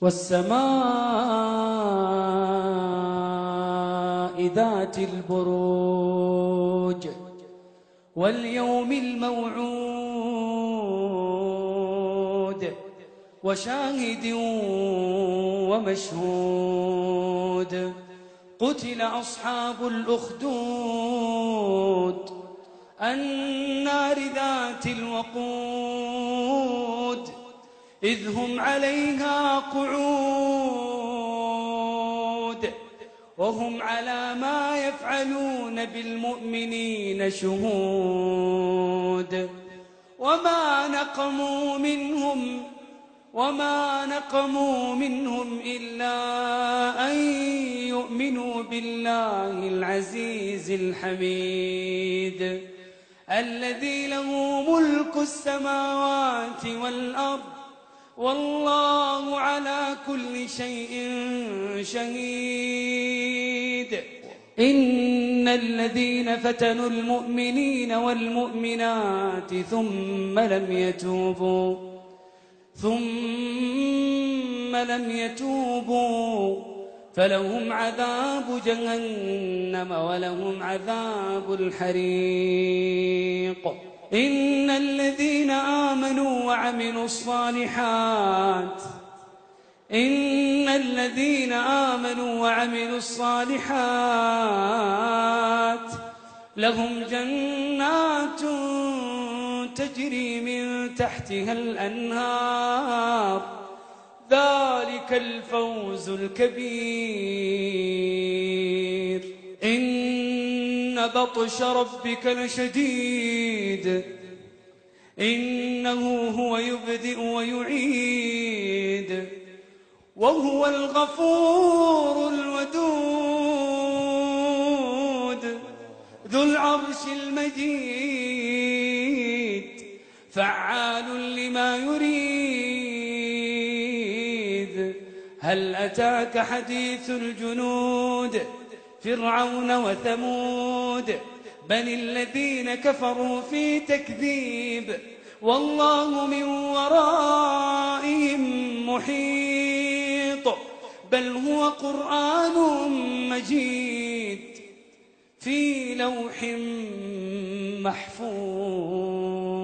والسماء ذات البروج واليوم الموعود وشاهد ومشهود قتل أصحاب الأخدود النار ذات الوقود إذ هم عليها قعود وهم على ما يفعلون بالمؤمنين شهود وما نقموا منهم إلا أن يؤمنوا بالله العزيز الحميد الذي له ملك السماوات والأرض والله على كل شيء شهيد. إن الذين فتنوا المؤمنين والمؤمنات ثم لم يتوبوا فلهم عذاب جهنم ولهم عذاب الحريق. إن الذين آمنوا وعملوا الصالحات لهم جنات تجري من تحتها الأنهار ذلك الفوز الكبير. إن بطش ربك لشديد إنه هو يبدئ ويعيد وهو الغفور الودود ذو العرش المجيد فعال لما يريد. هل أتاك حديث الجنود فرعون وثمود بل الذين كفروا في تكذيب والله من ورائهم محيط بل هو قرآن مجيد في لوح محفوظ.